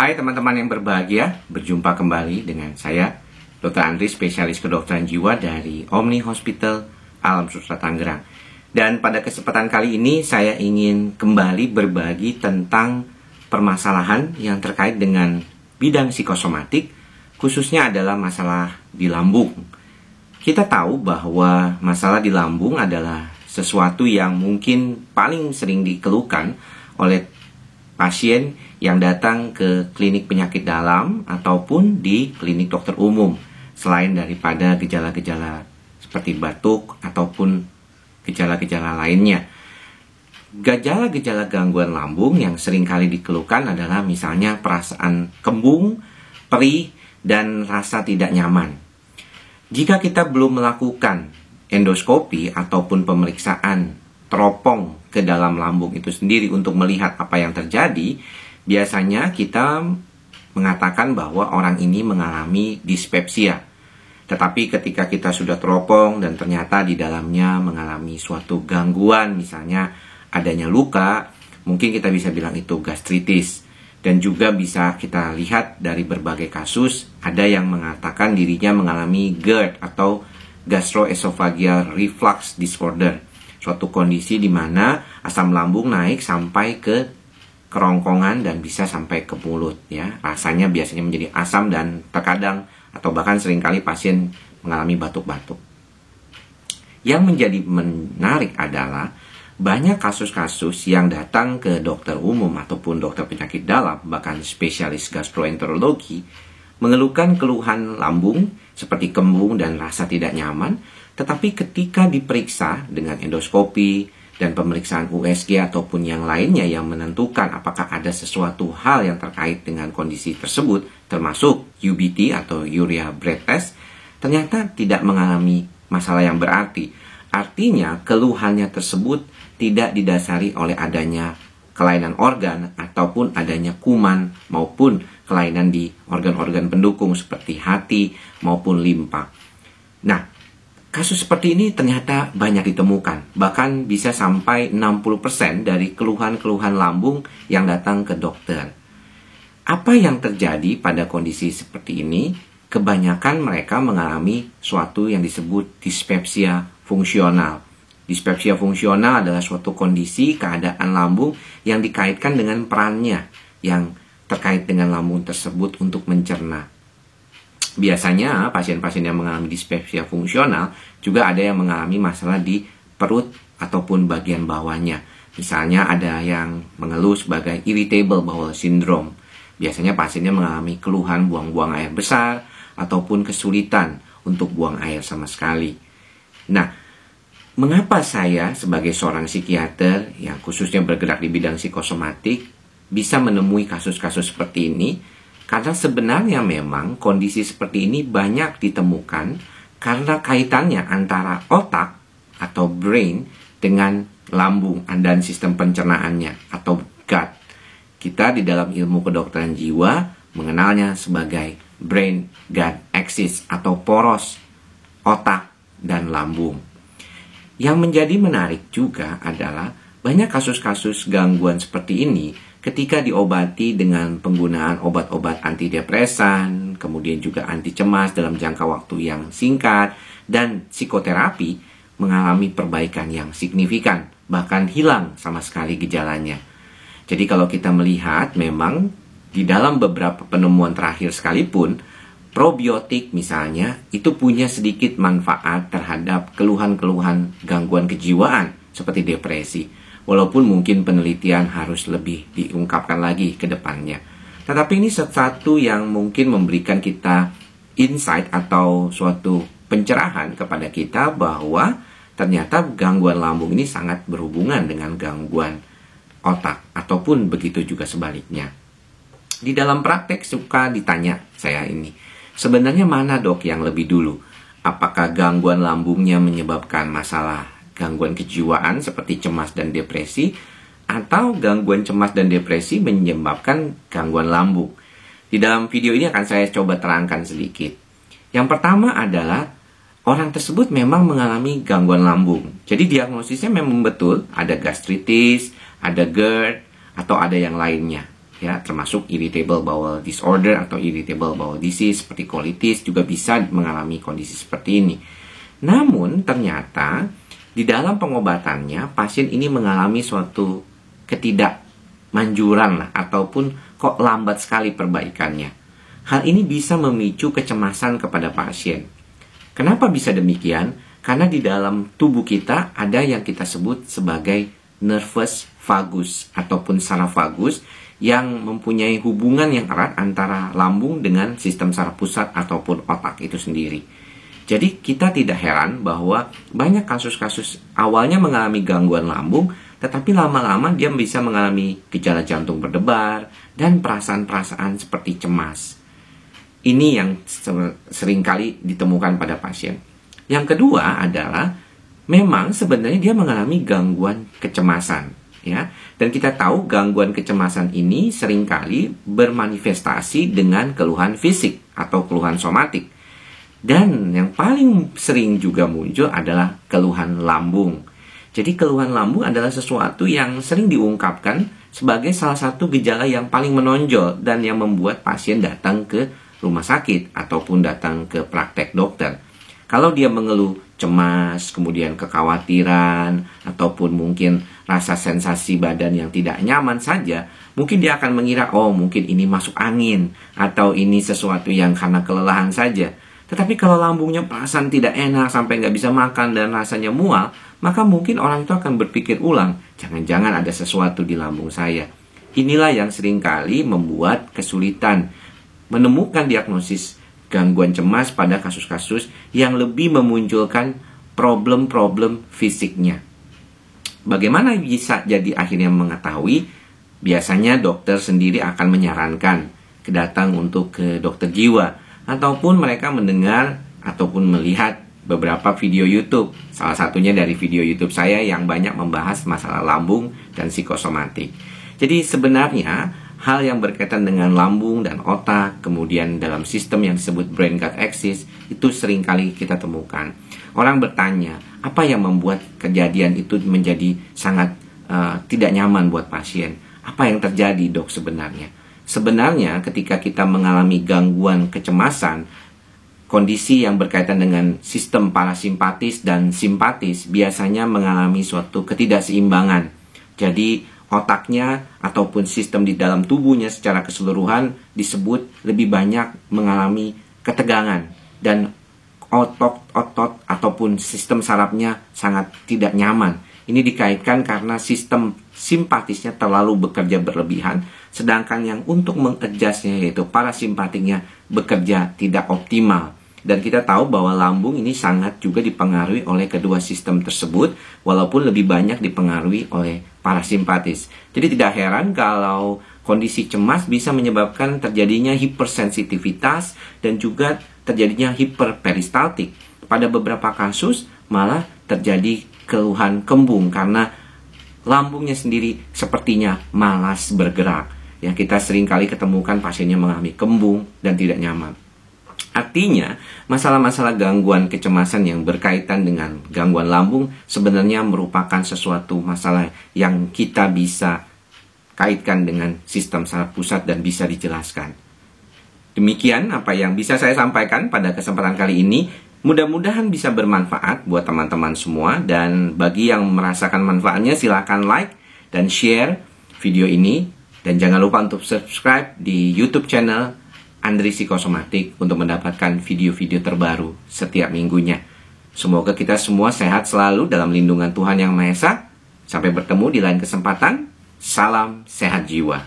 Hai teman-teman yang berbahagia, berjumpa kembali dengan saya, Dr. Andri, spesialis kedokteran jiwa dari Omni Hospital Alam Sutra Tangerang. Dan pada kesempatan kali ini saya ingin kembali berbagi tentang permasalahan yang terkait dengan bidang psikosomatik, khususnya adalah masalah di lambung. Kita tahu bahwa masalah di lambung adalah sesuatu yang mungkin paling sering dikeluhkan oleh pasien yang datang ke klinik penyakit dalam ataupun di klinik dokter umum, selain daripada gejala-gejala seperti batuk ataupun gejala-gejala lainnya. Gejala-gejala gangguan lambung yang sering kali dikeluhkan adalah misalnya perasaan kembung, perih, dan rasa tidak nyaman. Jika kita belum melakukan endoskopi ataupun pemeriksaan teropong ke dalam lambung itu sendiri untuk melihat apa yang terjadi, biasanya kita mengatakan bahwa orang ini mengalami dispepsia. Tetapi ketika kita sudah teropong dan ternyata di dalamnya mengalami suatu gangguan, misalnya adanya luka, mungkin kita bisa bilang itu gastritis. Dan juga bisa kita lihat dari berbagai kasus, ada yang mengatakan dirinya mengalami GERD atau gastroesophageal reflux disorder. Suatu kondisi di mana asam lambung naik sampai ke kerongkongan dan bisa sampai ke mulut, ya. Rasanya biasanya menjadi asam dan terkadang atau bahkan seringkali pasien mengalami batuk-batuk. Yang menjadi menarik adalah banyak kasus-kasus yang datang ke dokter umum ataupun dokter penyakit dalam, bahkan spesialis gastroenterologi, mengeluhkan keluhan lambung seperti kembung dan rasa tidak nyaman. Tetapi ketika diperiksa dengan endoskopi dan pemeriksaan USG ataupun yang lainnya yang menentukan apakah ada sesuatu hal yang terkait dengan kondisi tersebut, termasuk UBT atau urea breath test, ternyata tidak mengalami masalah yang berarti. Artinya keluhannya tersebut tidak didasari oleh adanya kelainan organ ataupun adanya kuman maupun kelainan di organ-organ pendukung seperti hati maupun limpa. Nah, kasus seperti ini ternyata banyak ditemukan, bahkan bisa sampai 60% dari keluhan-keluhan lambung yang datang ke dokter. Apa yang terjadi pada kondisi seperti ini? Kebanyakan mereka mengalami suatu yang disebut dispepsia fungsional. Dispepsia fungsional adalah suatu kondisi keadaan lambung yang dikaitkan dengan perannya yang terkait dengan lambung tersebut untuk mencerna. Biasanya pasien-pasien yang mengalami dispepsia fungsional juga ada yang mengalami masalah di perut ataupun bagian bawahnya. Misalnya ada yang mengeluh sebagai irritable bowel syndrome. Biasanya pasiennya mengalami keluhan buang-buang air besar ataupun kesulitan untuk buang air sama sekali. Nah, mengapa saya sebagai seorang psikiater yang khususnya bergerak di bidang psikosomatik bisa menemui kasus-kasus seperti ini? Karena sebenarnya memang kondisi seperti ini banyak ditemukan karena kaitannya antara otak atau brain dengan lambung dan sistem pencernaannya atau gut. Kita di dalam ilmu kedokteran jiwa mengenalnya sebagai brain-gut axis atau poros otak dan lambung. Yang menjadi menarik juga adalah banyak kasus-kasus gangguan seperti ini ketika diobati dengan penggunaan obat-obat antidepresan, kemudian juga anti cemas dalam jangka waktu yang singkat, dan psikoterapi mengalami perbaikan yang signifikan, bahkan hilang sama sekali gejalanya. Jadi kalau kita melihat memang di dalam beberapa penemuan terakhir sekalipun, probiotik misalnya itu punya sedikit manfaat terhadap keluhan-keluhan gangguan kejiwaan seperti depresi. Walaupun mungkin penelitian harus lebih diungkapkan lagi ke depannya. Tetapi ini sesuatu yang mungkin memberikan kita insight atau suatu pencerahan kepada kita bahwa ternyata gangguan lambung ini sangat berhubungan dengan gangguan otak ataupun begitu juga sebaliknya. Di dalam praktek suka ditanya saya ini, sebenarnya mana dok yang lebih dulu? Apakah gangguan lambungnya menyebabkan masalah gangguan kejiwaan seperti cemas dan depresi, atau gangguan cemas dan depresi menyebabkan gangguan lambung? Di dalam video ini akan saya coba terangkan sedikit. Yang pertama adalah orang tersebut memang mengalami gangguan lambung. Jadi diagnosisnya memang betul ada gastritis, ada GERD, atau ada yang lainnya. ya, termasuk irritable bowel disorder atau irritable bowel disease seperti colitis juga bisa mengalami kondisi seperti ini. Namun ternyata di dalam pengobatannya pasien ini mengalami suatu ketidakmanjuran lah, ataupun kok lambat sekali perbaikannya. Hal ini bisa memicu kecemasan kepada pasien. Kenapa bisa demikian? Karena di dalam tubuh kita ada yang kita sebut sebagai nervus vagus ataupun saraf vagus yang mempunyai hubungan yang erat antara lambung dengan sistem saraf pusat ataupun otak itu sendiri. Jadi kita tidak heran bahwa banyak kasus-kasus awalnya mengalami gangguan lambung, tetapi lama-lama dia bisa mengalami gejala jantung berdebar dan perasaan-perasaan seperti cemas. Ini yang seringkali ditemukan pada pasien. Yang kedua adalah memang sebenarnya dia mengalami gangguan kecemasan, ya. Dan kita tahu gangguan kecemasan ini seringkali bermanifestasi dengan keluhan fisik atau keluhan somatik. Dan yang paling sering juga muncul adalah keluhan lambung. Jadi keluhan lambung adalah sesuatu yang sering diungkapkan sebagai salah satu gejala yang paling menonjol dan yang membuat pasien datang ke rumah sakit ataupun datang ke praktek dokter. Kalau dia mengeluh cemas, kemudian kekhawatiran, ataupun mungkin rasa sensasi badan yang tidak nyaman saja, mungkin dia akan mengira, oh mungkin ini masuk angin, atau ini sesuatu yang karena kelelahan saja. Tetapi kalau lambungnya perasaan tidak enak sampai nggak bisa makan dan rasanya mual, maka mungkin orang itu akan berpikir ulang, jangan-jangan ada sesuatu di lambung saya. Inilah yang seringkali membuat kesulitan menemukan diagnosis gangguan cemas pada kasus-kasus yang lebih memunculkan problem-problem fisiknya. Bagaimana bisa jadi akhirnya mengetahui? Biasanya dokter sendiri akan menyarankan datang untuk ke dokter jiwa, ataupun mereka mendengar ataupun melihat beberapa video YouTube. Salah satunya dari video YouTube saya yang banyak membahas masalah lambung dan psikosomatik. Jadi sebenarnya hal yang berkaitan dengan lambung dan otak, kemudian dalam sistem yang disebut brain-gut axis, itu seringkali kita temukan. Orang bertanya, apa yang membuat kejadian itu menjadi sangat tidak nyaman buat pasien? Apa yang terjadi, dok, sebenarnya? Sebenarnya ketika kita mengalami gangguan kecemasan, kondisi yang berkaitan dengan sistem parasimpatis dan simpatis biasanya mengalami suatu ketidakseimbangan. Jadi otaknya ataupun sistem di dalam tubuhnya secara keseluruhan disebut lebih banyak mengalami ketegangan, dan otot ataupun sistem sarafnya sangat tidak nyaman. Ini dikaitkan karena sistem simpatisnya terlalu bekerja berlebihan, sedangkan yang untuk mengadjustnya yaitu parasimpatiknya bekerja tidak optimal. Dan kita tahu bahwa lambung ini sangat juga dipengaruhi oleh kedua sistem tersebut, walaupun lebih banyak dipengaruhi oleh parasimpatis. Jadi tidak heran kalau kondisi cemas bisa menyebabkan terjadinya hipersensitivitas dan juga terjadinya hiperperistaltik. Pada beberapa kasus malah terjadi keluhan kembung karena lambungnya sendiri sepertinya malas bergerak. Ya, kita sering kali ketemukan pasiennya mengalami kembung dan tidak nyaman. Artinya, masalah-masalah gangguan kecemasan yang berkaitan dengan gangguan lambung sebenarnya merupakan sesuatu masalah yang kita bisa kaitkan dengan sistem saraf pusat dan bisa dijelaskan. Demikian apa yang bisa saya sampaikan pada kesempatan kali ini. Mudah-mudahan bisa bermanfaat buat teman-teman semua, dan bagi yang merasakan manfaatnya silakan like dan share video ini, dan jangan lupa untuk subscribe di YouTube channel Andri Psikosomatik untuk mendapatkan video-video terbaru setiap minggunya. Semoga kita semua sehat selalu dalam lindungan Tuhan Yang Maha Esa. Sampai bertemu di lain kesempatan. Salam sehat jiwa.